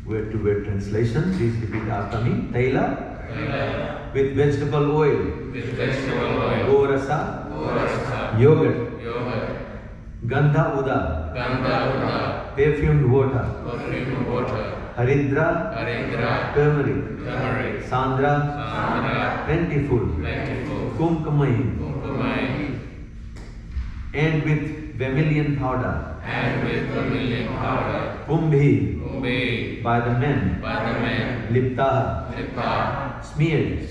Word-to-word translation, please repeat after me. Taila, with vegetable oil. Gorasa, yogurt. Gandha uda, perfumed water. Haridra, turmeric. Sandra, plentiful. Kumkumai, and with vermilion powder. Kumbhi, by the men. Liptaha, smeared.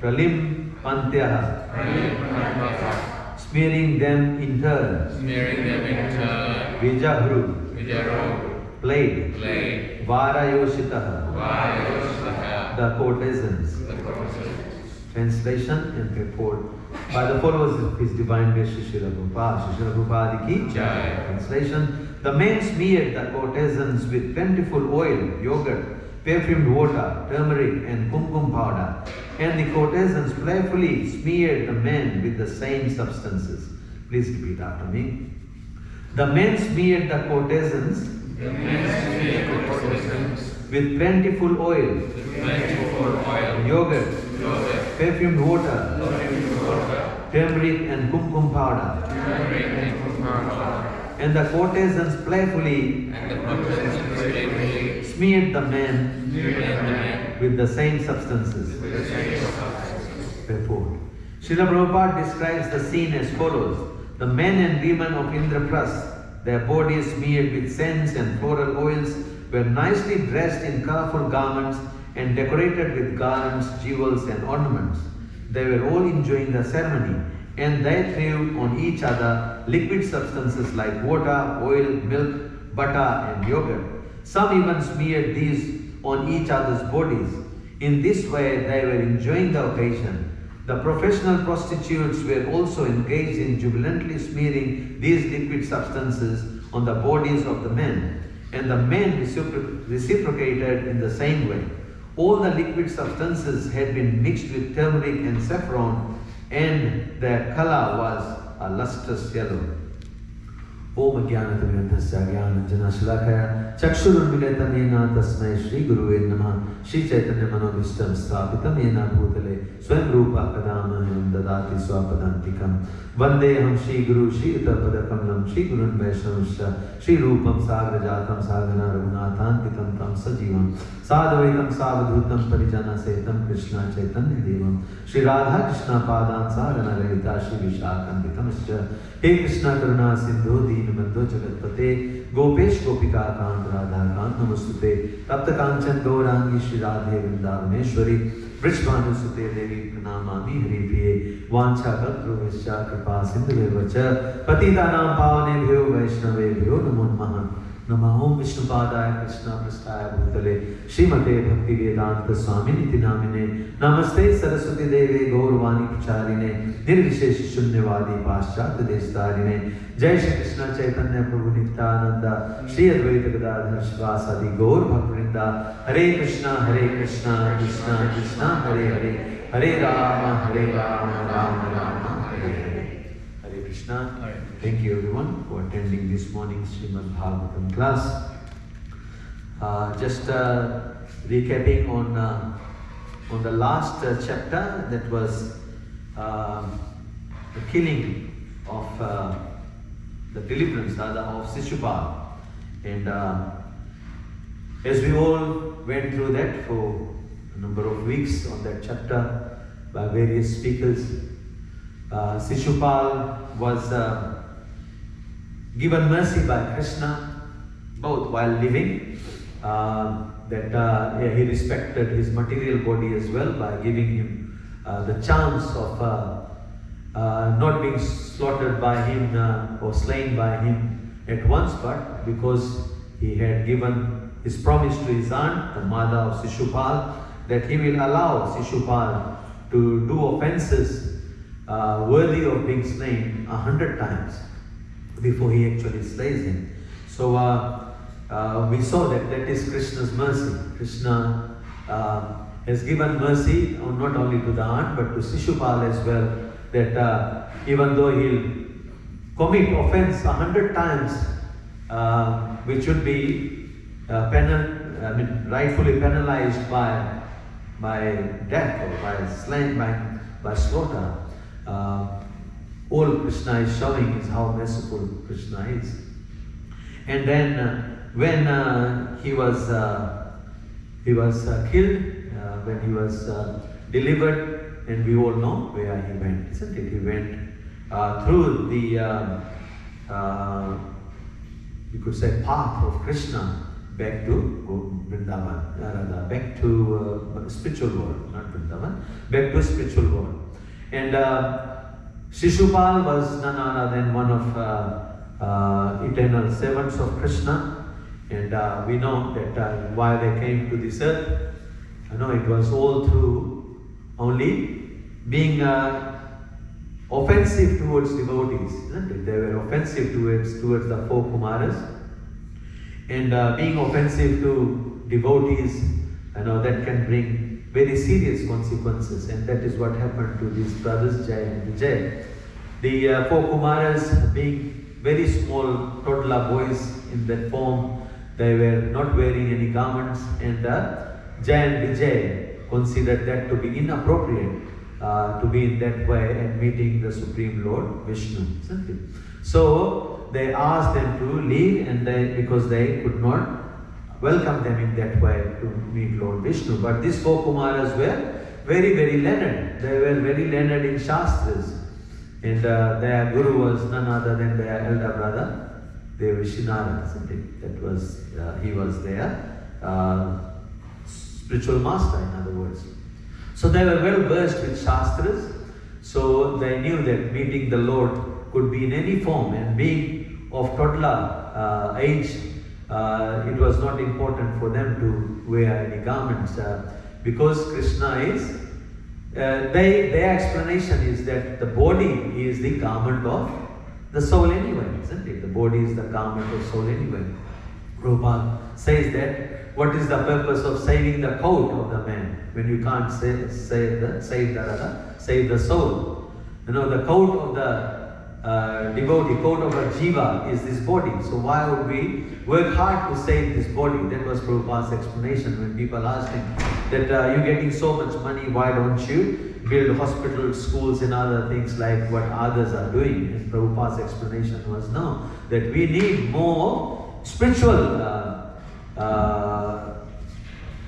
Pralim pantyaha, smearing them in turn. Vijahru, played. Varayositaha, the courtesans. Translation and purport by the followers of His Divine Grace Srila Prabhupada ki Jai. Translation: the men smeared the courtesans with plentiful oil, yogurt, perfumed water, turmeric and kumkum powder, and the courtesans playfully smeared the men with the same substances. Please repeat after me. The men smeared the courtesans with plentiful oil, yogurt, perfumed water, turmeric and kumkum powder, and the courtesans playfully smeared the men with the same substances. Purport. Srila Prabhupada describes the scene as follows. The men and women of Indraprastha, their bodies smeared with scents and floral oils, were nicely dressed in colorful garments and decorated with garlands, jewels and ornaments. They were all enjoying the ceremony, and they threw on each other liquid substances like water, oil, milk, butter and yogurt. Some even smeared these on each other's bodies. In this way, they were enjoying the occasion. The professional prostitutes were also engaged in jubilantly smearing these liquid substances on the bodies of the men, and the men reciprocated in the same way. All the liquid substances had been mixed with turmeric and saffron, and their color was a lustrous yellow. Om Jnanatamyantasya Jnananjana Shalakaya Chakshurunmiletam Yena Tasmai Shri Guruve Namah Shri Chaitanya Manobhishtam Sthapitam Yena Bhutale Swayam Rupa Kadamaham Dadati Swapadantikam Vandeham Shri Guru Shri Uttapadakamalam Shri Gurun Vaishnavasya Shri Rupam Sagrajatam Sagana Raghunathantikam Tam Sajivam Sadhvaitam Savadhutam Parijana Setam Krishna Chaitanya Devam Shri Radha Krishna Padan Sagana Ravita Shri Vishakanditamasya He Krishna Karuna Sindhu Deenabandhu Jagatpate Gopesh Gopika Kant Radha Kant Namastute Tapta Kanchan Gaurangi Shri Radhe Vrindavaneshwari Vrishvanusute Devi Pranamami Hari Priye Vancha Kalprovescha Kripa Sindhuvevacha Patitanam Pavanebhyo Vaishnavebhyo Namo Namaha Namah Om Vishnupadaya Krishna Prasthaya Bhutale Srimate Bhakti Vedanta Swaminiti Namine Namaste Saraswati Deve Gaurvani Pracharine Nirvishesh Shunyavadi Paschat Destarine Jai Shri Krishna Chaitanya Prabhu Nityananda Shri Advaita Gadadhar Shivasadi Gaur Bhaktivinoda Hare Krishna Krishna Krishna Hare Hare Hare Rama Rama Rama Hare Hare Hare Krishna. Thank you everyone for attending this morning's Srimad Bhagavatam class. Just recapping on the last chapter, that was the killing of the deliverance of Shishupal. And as we all went through that for a number of weeks on that chapter by various speakers, Shishupal was given mercy by Krishna, both while living, he respected his material body as well by giving him the chance of not being slaughtered by him or slain by him at once, but because he had given his promise to his aunt, the mother of Shishupal, that he will allow Shishupal to do offenses worthy of being slain 100 times before he actually slays him. So we saw that is Krishna's mercy. Krishna has given mercy not only to the aunt but to Shishupal as well, that even though he'll commit offense 100 times, which would be rightfully penalized by death or by slain, by slaughter, all Krishna is showing is how merciful Krishna is. And then when he was killed, when he was delivered, and we all know where he went, isn't it? He went through the, you could say, path of Krishna back to Vrindavan, back to spiritual world, not Vrindavan, back to spiritual world. And Shishupal was none other than one of eternal servants of Krishna, and we know that why they came to this earth. It was all through only being offensive towards devotees, isn't it? They were offensive towards the four Kumaras, and being offensive to devotees, that can bring very serious consequences, and that is what happened to these brothers Jai and Vijay. The four Kumaras, being very small toddler boys in that form, they were not wearing any garments, and Jai and Vijay considered that to be inappropriate to be in that way and meeting the Supreme Lord Vishnu, isn't it? So they asked them to leave, and because they could not welcome them in that way to meet Lord Vishnu. But these four Kumaras were very, very learned. They were very learned in Shastras. And their guru was none other than their elder brother, Devishinara, isn't it? That was, he was their spiritual master, in other words. So they were well versed with Shastras. So they knew that meeting the Lord could be in any form, and being of toddler age, it was not important for them to wear any garments because Krishna is, their explanation is that the body is the garment of the soul anyway, isn't it? The body is the garment of soul anyway. Prabhupada says that what is the purpose of saving the coat of the man when you can't save the soul? You know, the coat of the devotee, coat of a jiva is this body. So why would we work hard to save this body? That was Prabhupada's explanation when people asked him that you're getting so much money, why don't you build hospitals, schools and other things like what others are doing? And Prabhupada's explanation was no, that we need more spiritual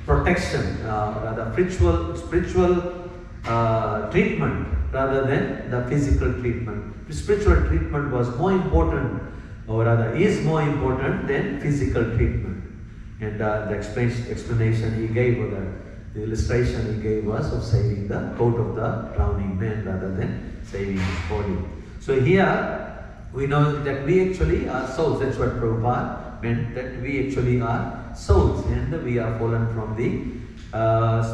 protection, rather spiritual treatment rather than the physical treatment. Spiritual treatment was more important, or rather is more important than physical treatment. And the explanation he gave, or the illustration he gave was of saving the coat of the drowning man rather than saving his body. So here we know that we actually are souls. That's what Prabhupada meant, that we actually are souls and we are fallen from the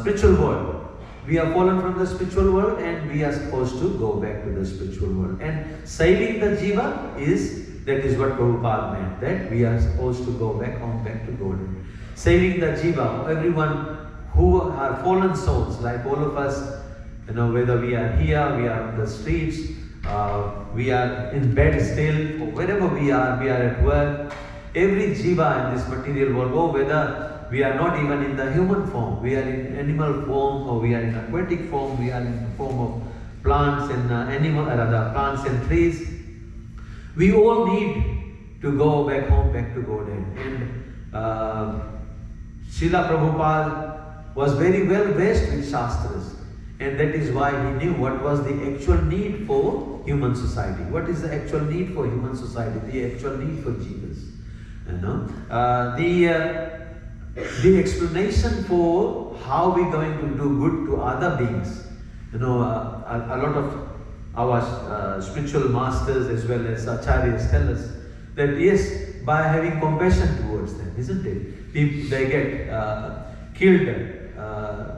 spiritual world. We are fallen from the spiritual world and we are supposed to go back to the spiritual world. And saving the jiva that is what Prabhupada meant, that we are supposed to go back home, back to Godhead. Saving the jiva, everyone who are fallen souls, like all of us, you know, whether we are here, we are on the streets, we are in bed still, or wherever we are at work, every jiva in this material world, or whether we are not even in the human form, we are in animal form, or we are in aquatic form, we are in the form of plants and plants and trees. We all need to go back home, back to Godhead. And Srila Prabhupada was very well versed with Shastras, and that is why he knew what was the actual need for human society. What is the actual need for human society? The actual need for jivas. You know, the explanation for how we're going to do good to other beings. You know, a lot of our spiritual masters as well as acharyas tell us that yes, by having compassion towards them, isn't it? They get killed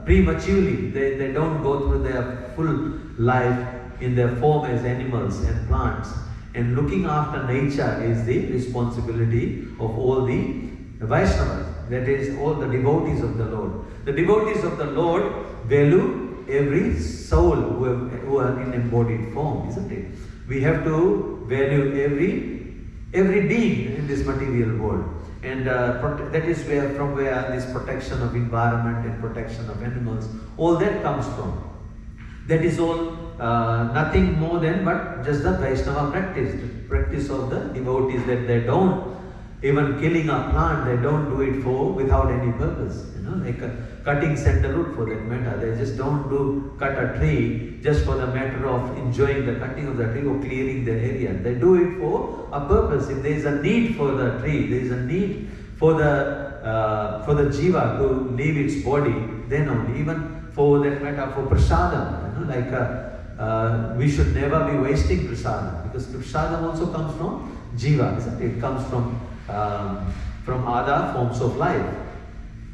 prematurely. They don't go through their full life in their form as animals and plants. And looking after nature is the responsibility of all the Vaishnavas. That is, all the devotees of the Lord. The devotees of the Lord value every soul who are in embodied form, isn't it? We have to value every being in this material world. And that is from where this protection of environment and protection of animals, all that comes from. That is all nothing more than but just the Vaishnava practice, the practice of the devotees, that they don't, even killing a plant, they don't do it without any purpose. You know, like cutting sandalwood for that matter. They just don't cut a tree just for the matter of enjoying the cutting of the tree or clearing the area. They do it for a purpose. If there is a need for the tree, there is a need for the jiva to leave its body, then only. Even for that matter, for prasadam, you know, like we should never be wasting prasadam, because prasadam also comes from jiva, isn't it? It comes from other forms of life.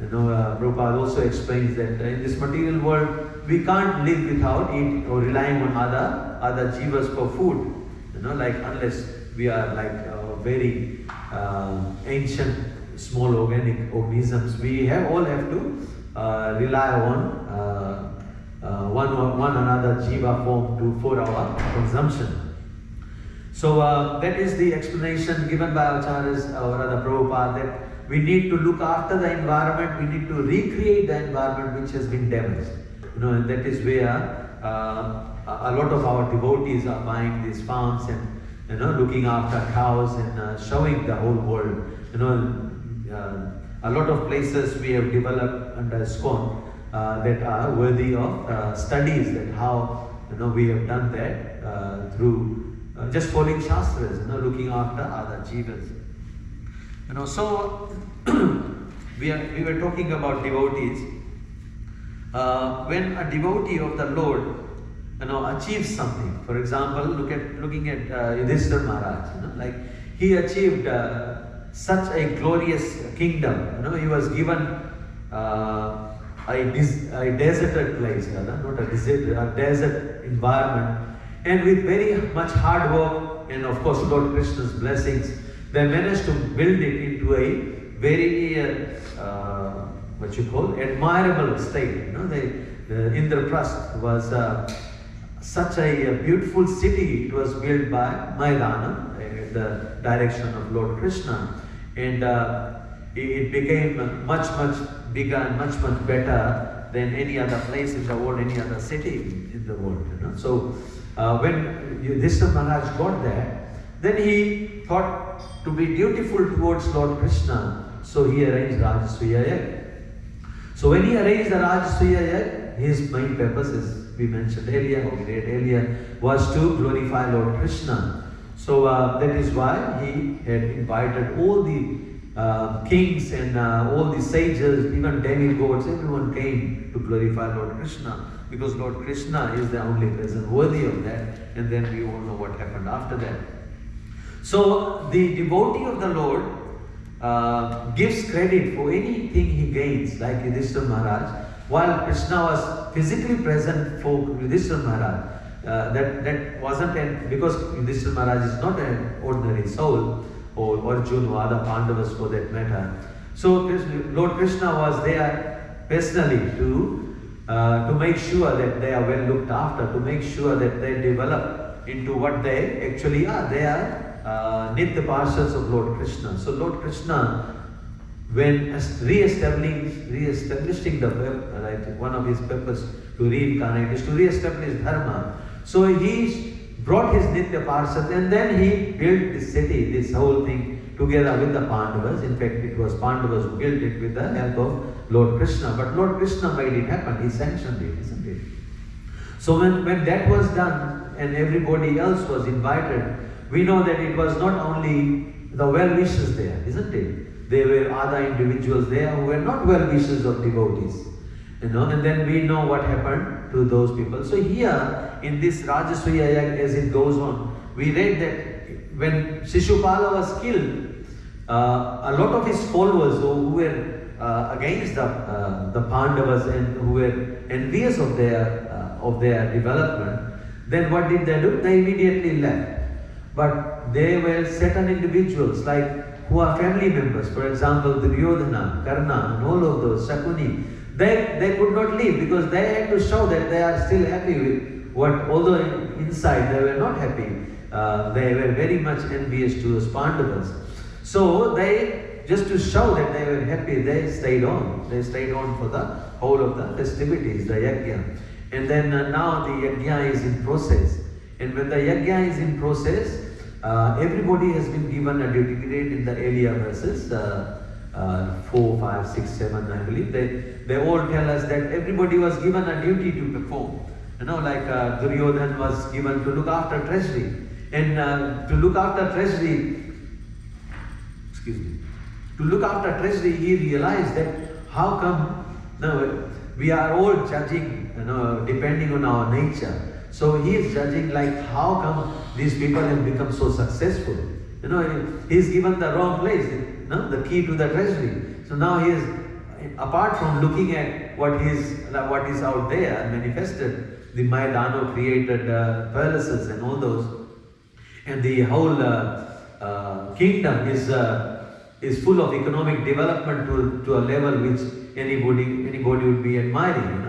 You know, Prabhupada also explains that in this material world, we can't live without eating or relying on other jivas for food. You know, like unless we are like very ancient small organic organisms, we all have to rely on one another jiva form for our consumption. So that is the explanation given by acharyas or rather Prabhupada, that we need to look after the environment, we need to recreate the environment which has been damaged. You know, and that is where a lot of our devotees are buying these farms and, you know, looking after cows and showing the whole world. You know, a lot of places we have developed under ISKCON that are worthy of studies, that how, you know, we have done that through just following Shastras, you know, looking after other jivas. You know, so we were talking about devotees. When a devotee of the Lord, you know, achieves something, for example, looking at Yudhishthira Maharaj, you know, like he achieved such a glorious kingdom. He was given a deserted place, rather, not a desert environment, and with very much hard work and of course Lord Krishna's blessings, they managed to build it into a very admirable state. The Indraprasth was such a beautiful city. It was built by Maidana, the direction of Lord Krishna, and it became much bigger and much better than any other place in the world, any other city in the world. So when Yudhishthira Maharaj got there, then he thought to be dutiful towards Lord Krishna, so he arranged Rajasuya Yajna. So when he arranged the Rajasuya Yajna, his main purpose, as we mentioned earlier, or we read earlier, was to glorify Lord Krishna. So that is why he had invited all the kings and all the sages, even demigods, everyone came to glorify Lord Krishna, because Lord Krishna is the only person worthy of that, and then we all know what happened after that. So the devotee of the Lord gives credit for anything he gains, like Yudhishthira Maharaj, while Krishna was physically present for Yudhishthira Maharaj. That wasn't because Yudhishthira Maharaj is not an ordinary soul, or Arjuna or other Pandavas for that matter. So Lord Krishna was there personally to make sure that they are well looked after, to make sure that they develop into what they actually are. They are Nitya Parshas of Lord Krishna. So Lord Krishna, when re-establishing the one of his purpose to reincarnate is to re-establish Dharma. So he brought his Nitya Parshas, and then he built this city, this whole thing, together with the Pandavas. In fact, it was Pandavas who built it with the help of Lord Krishna. But Lord Krishna made it happen. He sanctioned it, isn't it? So when that was done and everybody else was invited, we know that it was not only the well-wishers there, isn't it? There were other individuals there who were not well-wishers of devotees. And then we know what happened to those people. So here, in this Rajasuya Yajna, as it goes on, we read that when Shishupala was killed, a lot of his followers who were against the Pandavas and who were envious of their development, then what did they do? They immediately left. But there were certain individuals who are family members, for example, Duryodhana, Karna, and all of those, Shakuni. They could not leave because they had to show that they are still happy with what, although inside they were not happy. They were very much envious to those Pandavas. So they, just to show that they were happy, they stayed on. They stayed on for the whole of the festivities, the yajna. And then now the yajna is in process. And when the yajna is in process, everybody has been given a duty grade in the earlier verses. 4, 5, 6, 7, I believe. They all tell us that everybody was given a duty to perform. Duryodhan was given to look after treasury. And to look after treasury, he realized that how come we are all judging, depending on our nature. So he is judging how come these people have become so successful. He's given the wrong place, the key to the treasury. So now he is, apart from looking at what is out there manifested, the Maidano created palaces and all those, and the whole kingdom is full of economic development to a level which anybody would be admiring.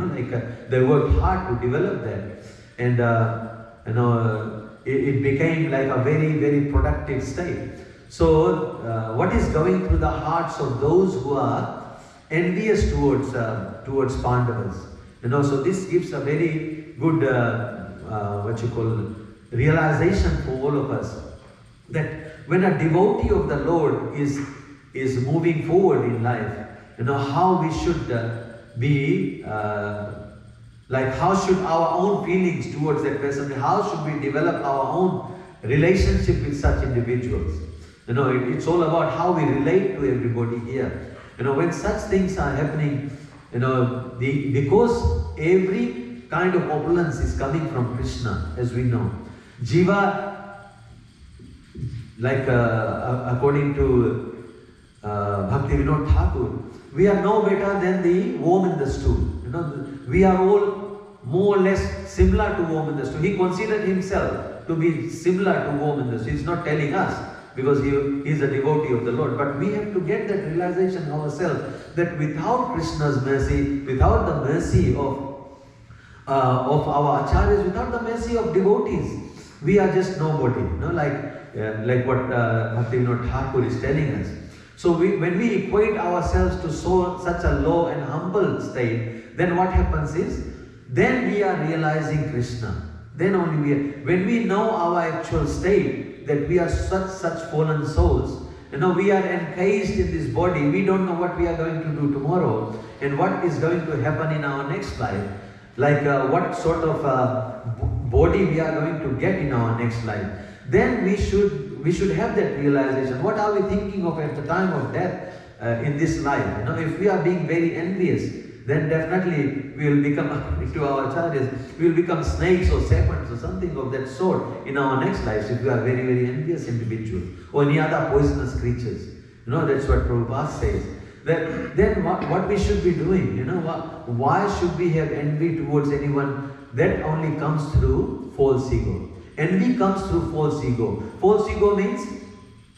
They worked hard to develop that, and it became like a very, very productive state. So what is going through the hearts of those who are envious towards Pandavas? So this gives a very good realization for all of us, that when a devotee of the Lord is moving forward in life, how we should be, how should our own feelings towards that person, how should we develop our own relationship with such individuals. It's all about how we relate to everybody here. When such things are happening, because every kind of opulence is coming from Krishna, as we know. Jiva, according to Bhaktivinoda Thakur, we are no better than the worm in the stool. We are all more or less similar to worm in the stool. He considered himself to be similar to worm in the stool. He's not telling us because he is a devotee of the Lord. But we have to get that realization ourselves that without Krishna's mercy, without the mercy of our acharyas, without the mercy of devotees, we are just nobody. Like what Bhaktivinoda Thakur is telling us. So when we equate ourselves to such a low and humble state, then what happens is, then we are realizing Krishna. Then only when we know our actual state, that we are such fallen souls, we are encased in this body, we don't know what we are going to do tomorrow, and what is going to happen in our next life, like what sort of body we are going to get in our next life. Then we should have that realization. What are we thinking of at the time of death in this life? If we are being very envious, then definitely we will become, to our acharyas, we will become snakes or serpents or something of that sort in our next lives if we are very, very envious individuals or any other poisonous creatures. That's what Prabhupada says. Then what we should be doing? Why should we have envy towards anyone? That only comes through false ego. Envy comes through false ego. False ego means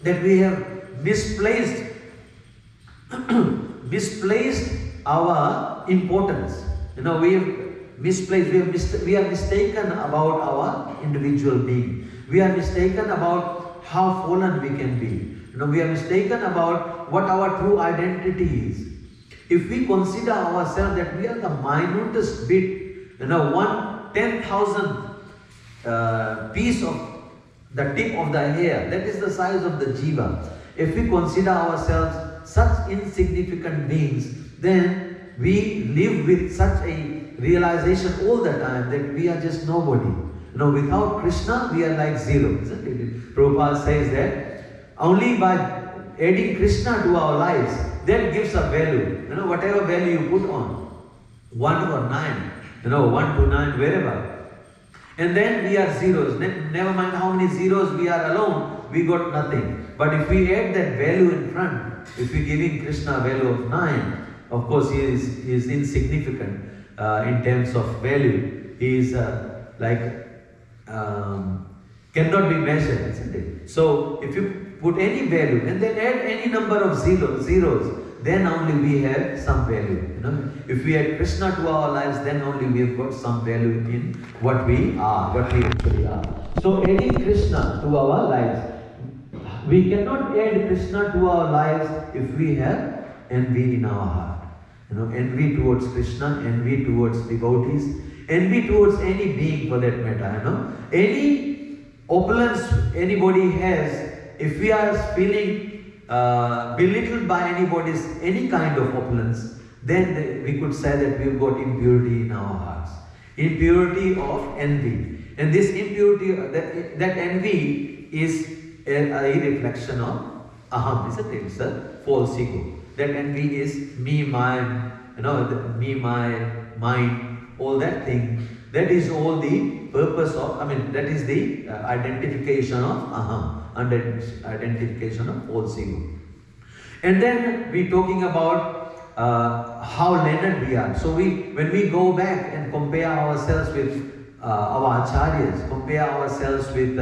that we have misplaced our importance. We have misplaced, we are mistaken about our individual being. We are mistaken about how fallen we can be. We are mistaken about what our true identity is. If we consider ourselves that we are the minutest bit, 1/10,000th piece of the tip of the hair, that is the size of the jiva. If we consider ourselves such insignificant beings, then we live with such a realization all the time that we are just nobody. Without Krishna, we are like zero, isn't it? Prabhupada says that only by adding Krishna to our lives, that gives a value. Whatever value you put on, 1 or 9, 1 to 9, wherever. And then we are zeros. Never mind how many zeros we are alone, we got nothing. But if we add that value in front, if we giving Krishna a value of 9, of course he is insignificant in terms of value. He is cannot be measured, isn't it? So if you put any value and then add any number of zeros, then only we have some value. If we add Krishna to our lives, then only we have got some value in what we are, what we actually are. So adding Krishna to our lives, we cannot add Krishna to our lives if we have envy in our heart. Envy towards Krishna, envy towards devotees, envy towards any being for that matter. Any opulence anybody has, if we are feeling belittled by any kind of opulence, then we could say that we've got impurity in our hearts. Impurity of envy. And this impurity, that envy is a reflection of aham, isn't it? It's a false ego. That envy is me, mine, me, my, mine, all that thing. That is all the purpose of, that is the identification of aham, under identification of false ego. And then we're talking about how learned we are. So when we go back and compare ourselves with our acharyas, compare ourselves with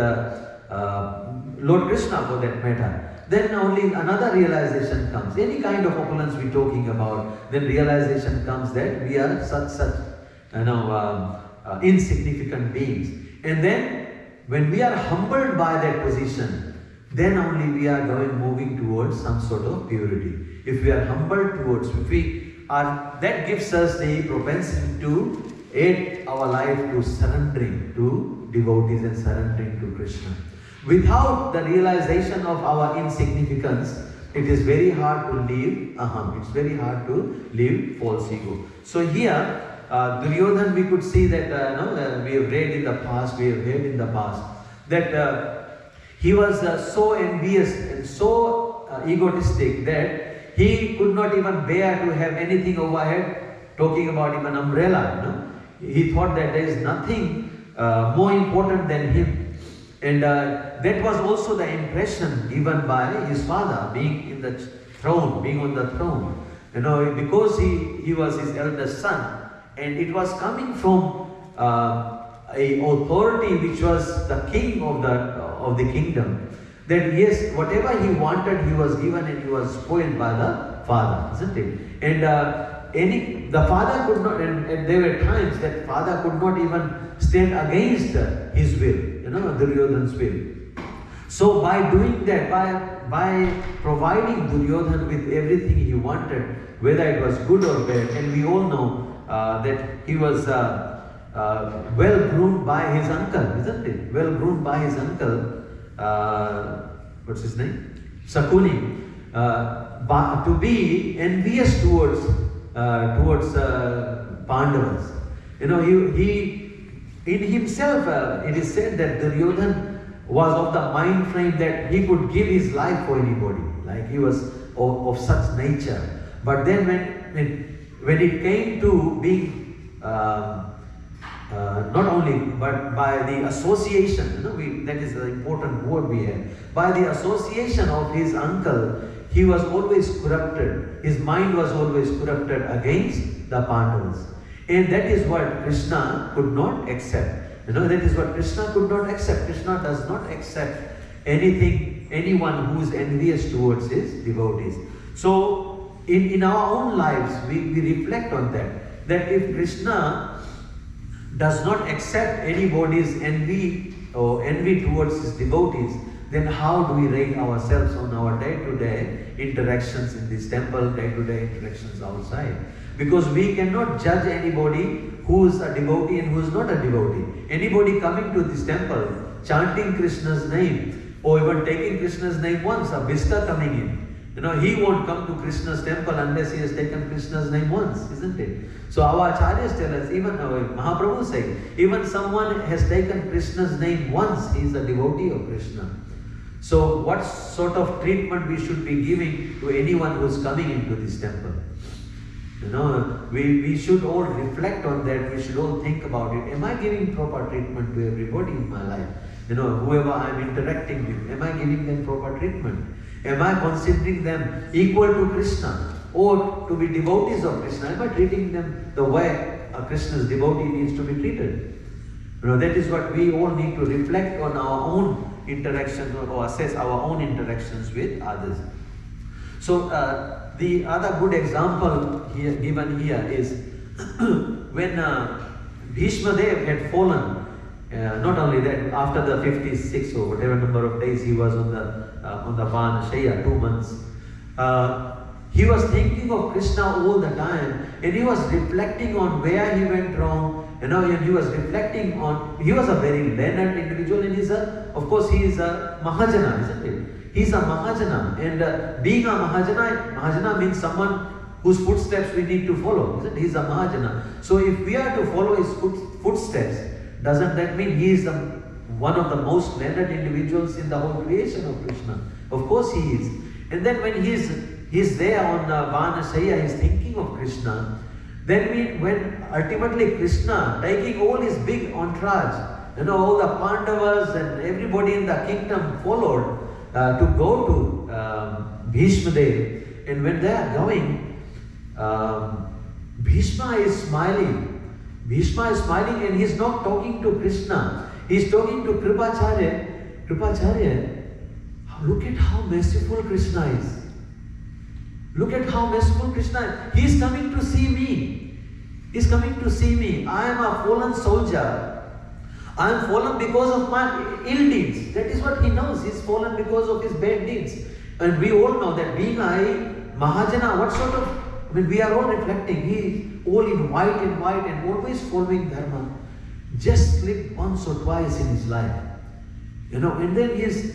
Lord Krishna for that matter, then only another realization comes. Any kind of opulence we're talking about, then realization comes that we are such insignificant beings. And then when we are humbled by that position, then only we are moving towards some sort of purity. If we are humbled towards, that gives us the propensity to aid our life to surrendering to devotees and surrendering to Krishna. Without the realization of our insignificance, it is very hard to live aham. It's very hard to live false ego. So here, Duryodhan, we could see that we have read in the past, that he was so envious and so egotistic that he could not even bear to have anything overhead, talking about even umbrella. He thought that there is nothing more important than him. And that was also the impression given by his father, being in the throne, being on the throne. Because he was his eldest son, and it was coming from a authority which was the king of the kingdom. That yes, whatever he wanted, he was given, and he was spoiled by the father, isn't it? And the father could not, and there were times that father could not even stand against his will, Duryodhana's will. So by doing that, by providing Duryodhana with everything he wanted, whether it was good or bad, and we all know that he was well groomed by his uncle, isn't it? Well groomed by his uncle, what's his name? Sakuni, to be envious towards Pandavas. He in himself, it is said that Duryodhana was of the mind frame that he could give his life for anybody, like he was of such nature. But then when it came to being not only, but by the association, that is the important word we have. By the association of his uncle, he was always corrupted. His mind was always corrupted against the Pandavas. And that is what Krishna could not accept. That is what Krishna could not accept. Krishna does not accept anyone who is envious towards his devotees. So in our own lives, we reflect on that. That if Krishna does not accept anybody's envy towards his devotees, then how do we rate ourselves on our day-to-day interactions in this temple, day-to-day interactions outside? Because we cannot judge anybody who is a devotee and who is not a devotee. Anybody coming to this temple, chanting Krishna's name, or even taking Krishna's name once, a Vista coming in, he won't come to Krishna's temple unless he has taken Krishna's name once, isn't it? So our acharyas tell us, even Mahaprabhu say, even someone has taken Krishna's name once, he is a devotee of Krishna. So what sort of treatment we should be giving to anyone who is coming into this temple? We should all reflect on that. We should all think about it. Am I giving proper treatment to everybody in my life? Whoever I am interacting with, am I giving them proper treatment? Am I considering them equal to Krishna or to be devotees of Krishna? Am I treating them the way a Krishna's devotee needs to be treated? That is what we all need to reflect on our own interactions or assess our own interactions with others. So the other good example given here is when Bhishma Dev had fallen. Not only that, after the 56 or whatever number of days he was on the Vanashaya, 2 months, he was thinking of Krishna all the time, and he was reflecting on where he went wrong. And he was reflecting on. He was a very learned individual, and he is a Mahajana, isn't it? He's a Mahajana, and being a Mahajana means someone whose footsteps we need to follow, isn't it? He's a Mahajana. So if we are to follow his footsteps, doesn't that mean he is one of the most learned individuals in the whole creation of Krishna? Of course he is. And then when he's there on Vanashaya, he's thinking of Krishna. Then when ultimately Krishna, taking all his big entourage, all the Pandavas and everybody in the kingdom followed to go to Bhishma Dev. And when they are going, Bhishma is smiling. Bhishma is smiling, and he's not talking to Krishna. He's talking to Kripacharya. Kripacharya, look at how merciful Krishna is. Look at how merciful Krishna is. He's coming to see me. He's coming to see me. I am a fallen soldier. I am fallen because of my ill deeds. That is what he knows. He's fallen because of his bad deeds. And we all know that being a Mahajana, we are all reflecting. He is all in white and always following Dharma. Just slipped once or twice in his life. And then he's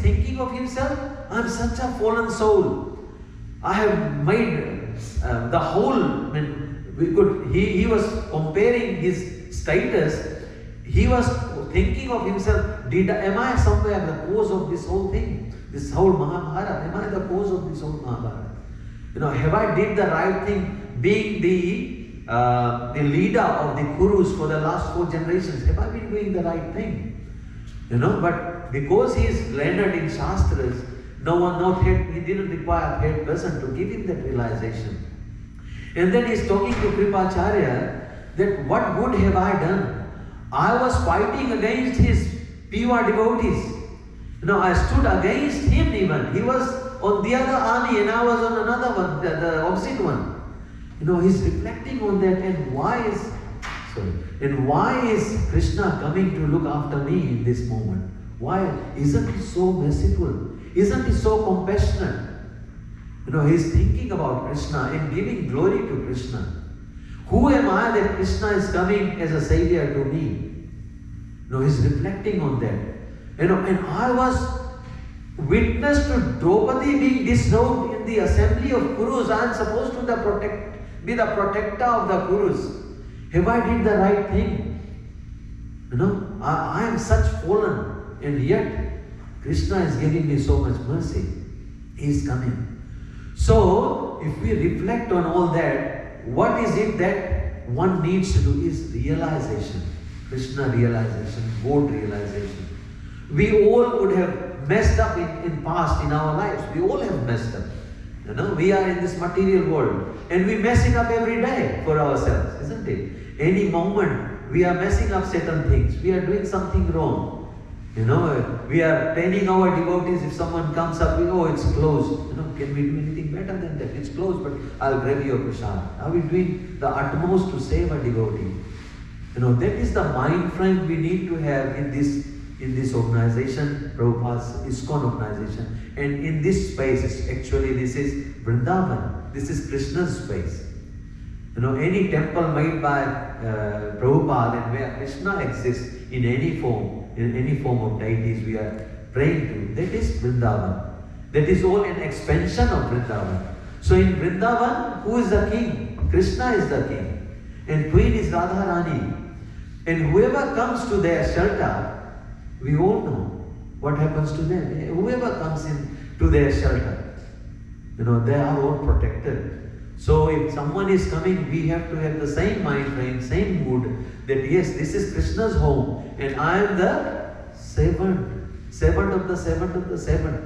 thinking of himself, I'm such a fallen soul. I have made the whole, he was comparing his status. He was thinking of himself, am I somewhere the cause of this whole thing? This whole Mahabharata? Am I the cause of this whole Mahabharata? Have I did the right thing? Being the leader of the Kurus for the last 4 generations, have I been doing the right thing? But because he is learned in Shastras, He didn't require a third person to give him that realization. And then he's talking to Kripacharya that what good have I done? I was fighting against his pure devotees. I stood against him even. He was on the other army and I was on another one, the opposite one. He's reflecting on that, and why is Krishna coming to look after me in this moment? Why? Isn't he so merciful? Isn't he so compassionate? He's thinking about Krishna and giving glory to Krishna. Who am I that Krishna is coming as a savior to me? He's reflecting on that. And I was witness to Draupadi being disrobed in the assembly of Kurus. I am supposed to be the protector of the Kurus. Have I did the right thing? I am such fallen, and yet Krishna is giving me so much mercy. He is coming. So, if we reflect on all that, what is it that one needs to do is realization. Krishna realization, God realization. We all would have messed up in past in our lives. We all have messed up. We are in this material world and we mess it up every day for ourselves, isn't it? Any moment we are messing up certain things. We are doing something wrong. We are training our devotees. If someone comes up, it's closed. Can we do anything better than that? It's closed, but I'll grab your prasad. Are we doing the utmost to save a devotee? That is the mind frame we need to have in this organization, Prabhupada's ISKCON organization. And in this space, this is Vrindavan. This is Krishna's space. Any temple made by Prabhupada and where Krishna exists in any form of deities we are praying to, that is Vrindavan. That is all an expansion of Vrindavan. So in Vrindavan, who is the king? Krishna is the king. And queen is Radharani. And whoever comes to their shelter, we all know what happens to them. Whoever comes in to their shelter, they are all protected. So if someone is coming, we have to have the same mind frame, same mood, that yes, this is Krishna's home and I am the servant of the servant of the servant.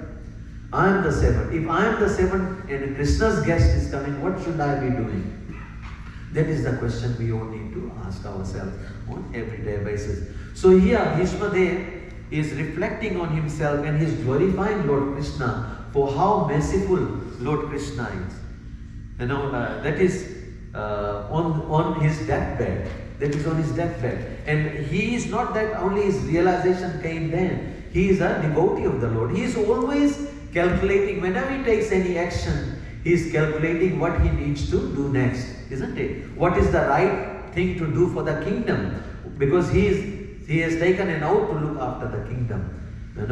I am the servant. If I am the servant and Krishna's guest is coming, what should I be doing? That is the question we all need to ask ourselves on everyday basis. So here, Bhishmadev is reflecting on himself and he is glorifying Lord Krishna for how merciful Lord Krishna is. That is on his deathbed. That is on his deathbed. And he is not that only his realization came then. He is a devotee of the Lord. He is always calculating. Whenever he takes any action, he is calculating what he needs to do next, isn't it? What is the right thing to do for the kingdom? Because he has taken an oath to look after the kingdom. And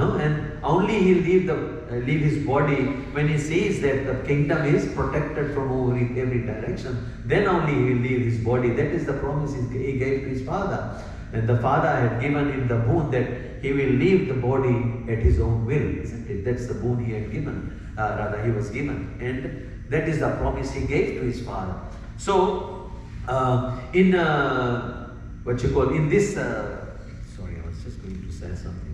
only he'll leave his body when he sees that the kingdom is protected from every direction. Then only he'll leave his body. That is the promise he gave to his father. And the father had given him the boon that he will leave the body at his own will, isn't it? That's the boon he had given, he was given. And that is the promise he gave to his father. So, in this, sorry, I was just going to say something.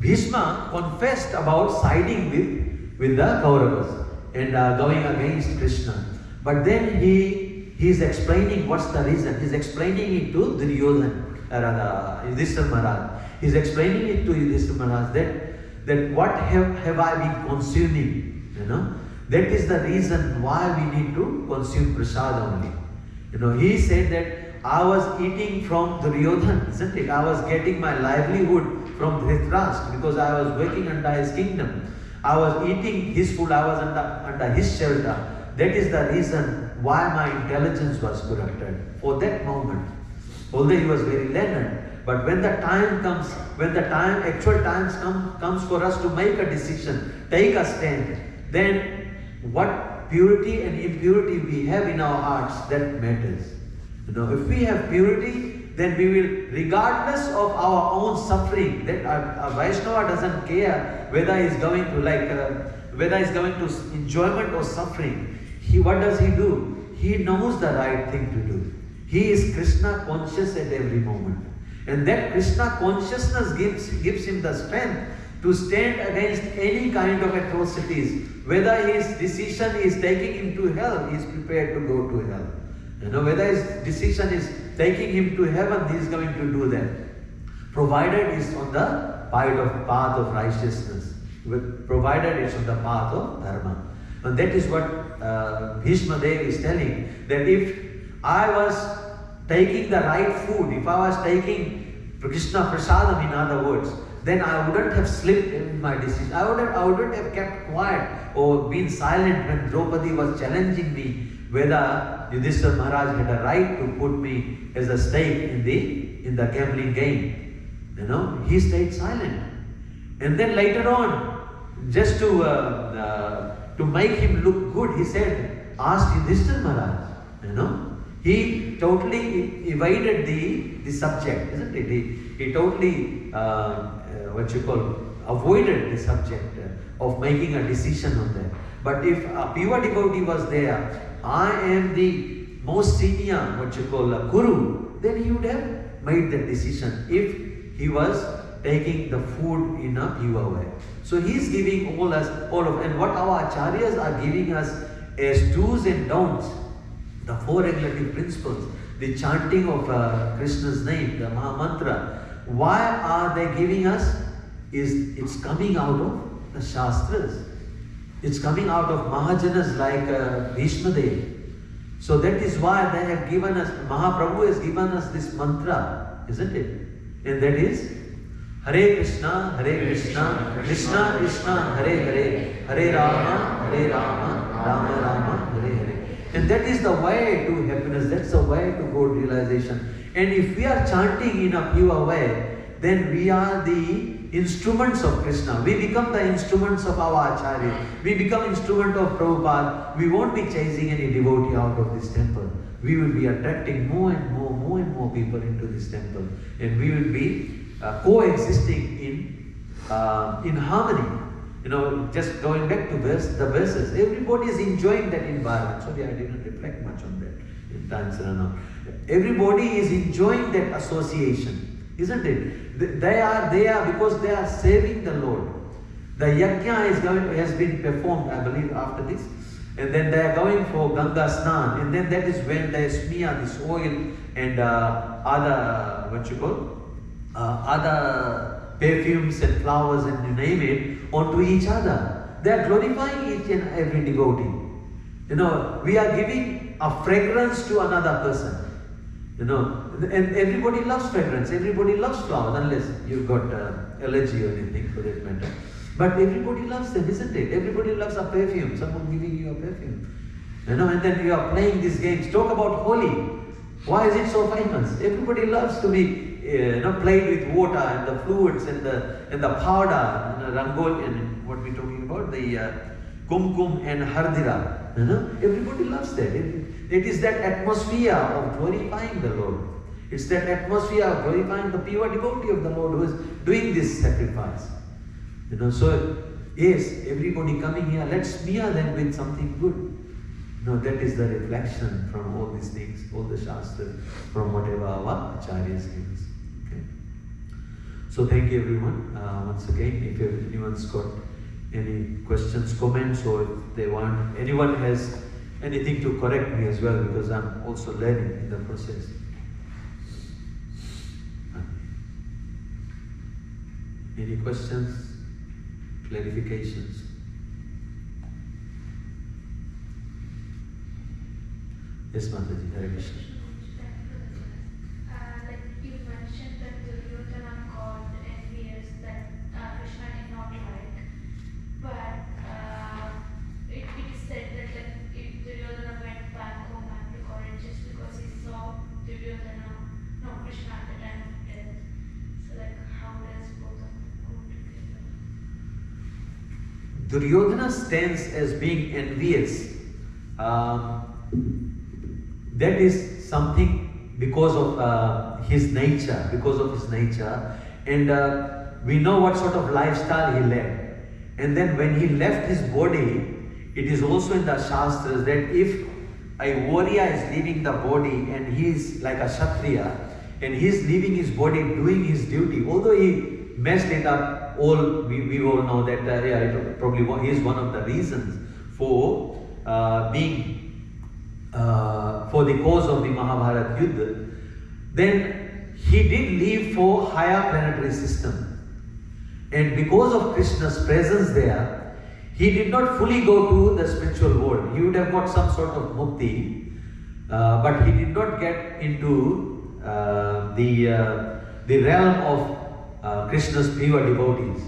Bhishma confessed about siding with the Kauravas and going against Krishna. But then he is explaining what's the reason. He's explaining it to Yudhishthira Maharaj. He's explaining it to Yudhishthira Maharaj that what have I been consuming? That is the reason why we need to consume prasad only. He said that I was eating from Duryodhan, isn't it? I was getting my livelihood from Dhritarashtra because I was working under his kingdom. I was eating his food, I was under his shelter. That is the reason why my intelligence was corrupted for that moment. Although he was very learned, but when the time comes, actual times comes for us to make a decision, take a stand, then what purity and impurity we have in our hearts, that matters. If we have purity, then we will, regardless of our own suffering, that a Vaishnava doesn't care whether he's going to enjoyment or suffering. What does he do? He knows the right thing to do. He is Krishna conscious at every moment. And that Krishna consciousness gives him the strength to stand against any kind of atrocities. Whether his decision is taking him to hell, he is prepared to go to hell. Whether his decision is taking him to heaven, he is going to do that. Provided it's on the path of righteousness. Provided it's on the path of dharma. And that is what Bhishma Dev is telling. That if I was taking the right food, if I was taking Krishna Prasadam, in other words, then I wouldn't have slipped in my decision. I wouldn't have kept quiet or been silent when Draupadi was challenging me whether Yudhishthira Maharaj had a right to put me as a stake in the gambling game. He stayed silent. And then later on, just to make him look good, he said, ask Yudhishthira Maharaj. He totally evaded the subject, isn't it? He totally, avoided the subject of making a decision on that. But if a pure devotee was there, I am the most senior, guru, then he would have made that decision if he was taking the food in a pure way. So he is giving all of, and what our acharyas are giving us as do's and don'ts, the 4 regulative principles, the chanting of Krishna's name, the Maha Mantra. Why are they giving us? It's coming out of the Shastras. It's coming out of Mahajanas like Bhishma Dev. So that is why they have given us, Mahaprabhu has given us this mantra, isn't it? And that is Hare Krishna, Krishna Krishna, Hare Hare, Hare Rama, Rama Rama, Hare Hare. And that is the way to happiness, that's the way to God realization. And if we are chanting in a pure way, then we are the instruments of Krishna. We become the instruments of our Acharya. We become instrument of Prabhupada. We won't be chasing any devotee out of this temple. We will be attracting more and more people into this temple. And we will be coexisting in harmony. Just going back to the verses, everybody is enjoying that environment. Sorry, I didn't reflect much on that in times now. Everybody is enjoying that association, isn't it? They are there because they are serving the Lord. The yajna has been performed, I believe, after this. And then they are going for Ganga Snan. And then that is when they smear this oil and other perfumes and flowers and you name it onto each other. They are glorifying each and every devotee. We are giving a fragrance to another person. And everybody loves fragrance, everybody loves flowers, unless you've got allergy or anything for that matter. But everybody loves them, isn't it? Everybody loves a perfume, someone giving you a perfume. And then you are playing these games. Talk about Holi. Why is it so famous? Everybody loves to be played with water and the fluids and the powder, rangoli, and what we're talking about, the kumkum and hardira. Everybody loves that. It is that atmosphere of glorifying the Lord. It's that atmosphere of glorifying the pure devotee of the Lord who is doing this sacrifice. So yes, everybody coming here, let's smear them with something good. That is the reflection from all these things, all the Shastras, from whatever our Acharyas give us. Okay. So thank you everyone. Once again, if anyone's got any questions, comments, or if anyone has anything to correct me as well, because I'm also learning in the process. Any questions, clarifications? Yes, Mataji, Hare Krishna. Like you mentioned that Duryodhana called envious that Krishna did not like, but it is said that if Duryodhana went back home and recorded just because he saw Krishna at the time of death. So how does both of them go together? Duryodhana stands as being envious. That is something because of his nature, and we know what sort of lifestyle he led. And then when he left his body, it is also in the Shastras that if a warrior is leaving the body and he is like a Kshatriya, and he's leaving his body, doing his duty. Although he messed it up, we all know that he is one of the reasons for for the cause of the Mahabharata Yuddha. Then he did leave for higher planetary system. And because of Krishna's presence there, he did not fully go to the spiritual world. He would have got some sort of mukti, but he did not get into the realm of Krishna's pure devotees.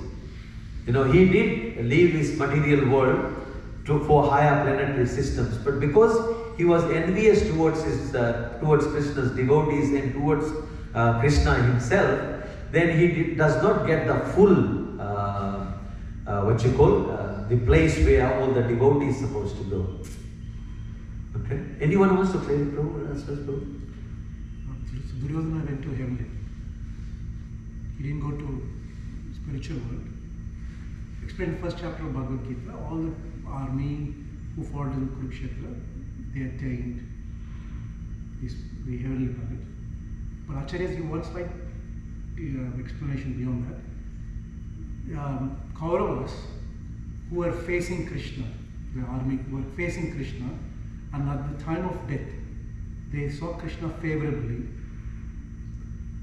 He did leave his material world for higher planetary systems, but because he was envious towards Krishna's devotees and towards Krishna himself, then he does not get the full the place where all the devotees are supposed to go. Okay? Anyone wants to claim Prabhu? So Duryodhana went to heaven. He didn't go to spiritual world. Explain the first chapter of Bhagavad Gita. All the army who fought in Kurukshetra, they attained the heavenly planet. But Acharyas give one slide explanation beyond that. Kauravas who were facing Krishna, the army who were facing Krishna, and at the time of death, they saw Krishna favorably.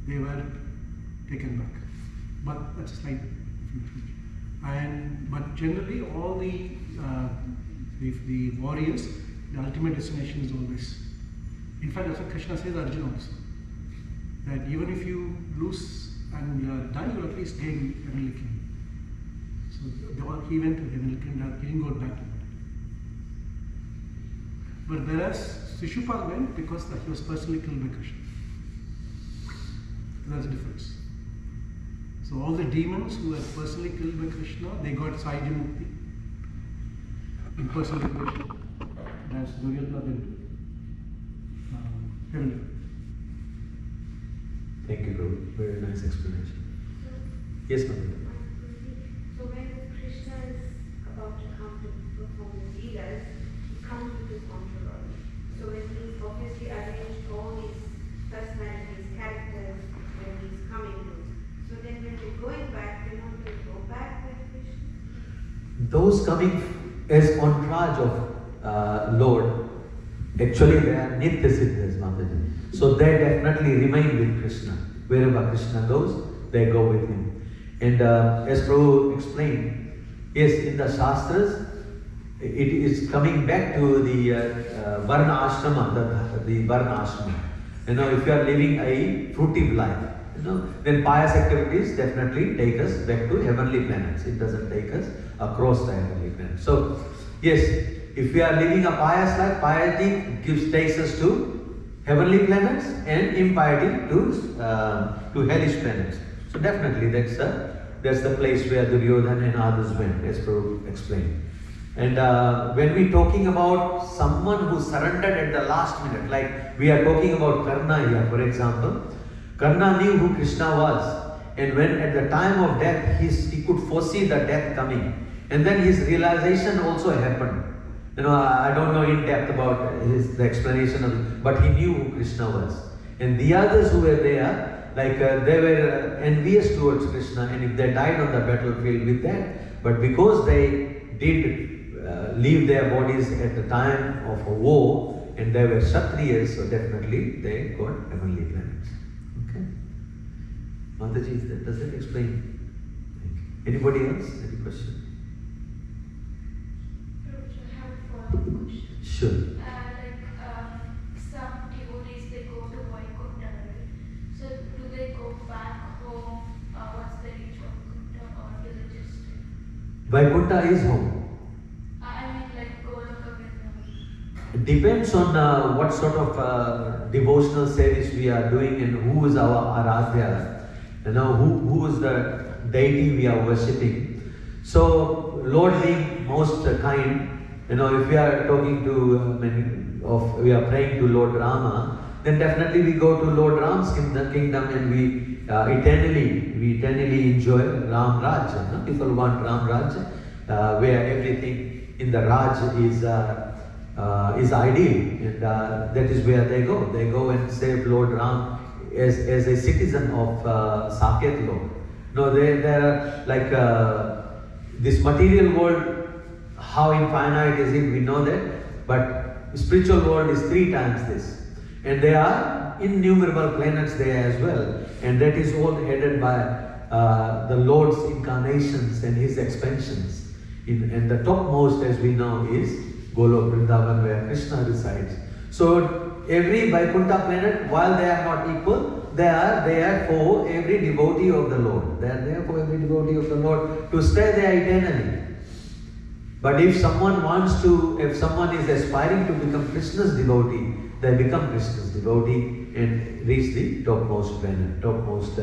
They were taken back. But that's a slight difference. But generally, all the warriors, the ultimate destination is always. In fact, that's what Krishna says to Arjuna also. That even if you lose and die, you will at least gain heavenly kingdom. So he went to heavenly kingdom, he didn't go back to that. But whereas Shishupal went because he was personally killed by Krishna. That's the difference. So all the demons who were personally killed by Krishna, they got Sahaja Mukti in personal liberation. That's Duryodhana went to heavenly. Thank you, Guru. Very nice explanation. Yes, Madhuri. So when Krishna is about to come to perform the leelas, he comes with his entourage. So when he's obviously arranged all his personalities, characters, when he's coming to. So then when they're going back, they're not going to go back with Krishna? Those coming as entourage of Lord, actually they are Nitya Siddhas, Mataji. So they definitely remain with Krishna. Wherever Krishna goes, they go with him. And as Prabhu explained, yes, in the Shastras, it is coming back to the Varna Ashrama, the Varna Ashrama. If you are living a fruitive life, then pious activities definitely take us back to heavenly planets. It doesn't take us across the heavenly planets. So, yes, if we are living a pious life, piety takes us to heavenly planets, and impiety to hellish planets. So definitely that's the place where Duryodhana and others went, as Prabhu explained. And when we're talking about someone who surrendered at the last minute, like we are talking about Karna here, for example, Karna knew who Krishna was, and when at the time of death he could foresee the death coming, and then his realization also happened. I don't know in depth about the explanation of it, but he knew who Krishna was. And the others who were there, they were envious towards Krishna, and if they died on the battlefield with that, but because they did leave their bodies at the time of a war, and they were Kshatriyas, so definitely they got heavenly planets. Okay? Mataji, does that explain? Anybody else? Any question? Sure. Some devotees, they go to Vaikuntha, right? So do they go back home once they reach Vaikuntha, or do they just... Vaikuntha is home. I mean like Goloka Vrindavan. It depends on what sort of devotional service we are doing and who is our Aradhya, who is the deity we are worshipping. So Lord being most kind, if we are talking to, we are praying to Lord Rama, then definitely we go to Lord Ram's kingdom and we eternally enjoy Ram Raj. People want Ram Raj, where everything in the Raj is ideal, and that is where they go. They go and save Lord Ram as a citizen of Saket Lok. No, there are like this material world, how infinite is it, we know that, but spiritual world is 3 times this. And there are innumerable planets there as well, and that is all headed by the Lord's incarnations and His expansions. And the topmost, as we know, is Golok Vrindavan, where Krishna resides. So every Vaikuntha planet, while they are not equal, they are there for every devotee of the Lord. They are there for every devotee of the Lord to stay there eternally. But if someone if someone is aspiring to become Krishna's devotee, they become Krishna's devotee and reach the topmost planet, topmost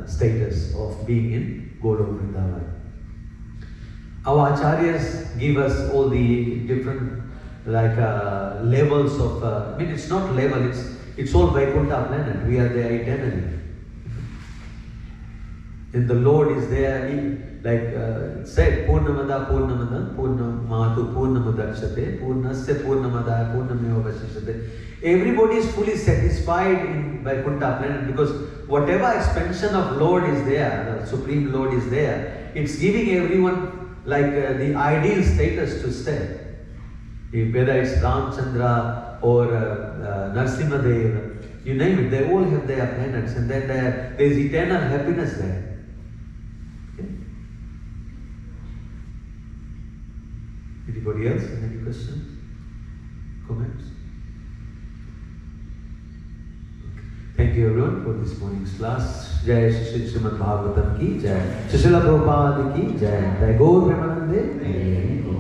status of being in Golok Vrindavan. Our acharyas give us all the different levels of, it's not level, it's all Vaikuntha planet. We are there eternally. And the Lord is there, it said, Purnamada, Purnamatu, Purnamudakshate, Purnasya, Purnamada, Purnameva Vasishate. Everybody is fully satisfied in Vaikuntha planet because whatever expansion of Lord is there, the Supreme Lord is there, it's giving everyone the ideal status to stay. Whether it's Ramchandra or Narsimhadev, you name it, they all have their planets, and then there's eternal happiness there. Okay. Anybody else? Any questions? Comments? Thank you everyone for this morning's class. Jai Shri Srimad Bhagavatam ki Jai. Srila Prabhupada ki Jai. Jai Gaur Premanande.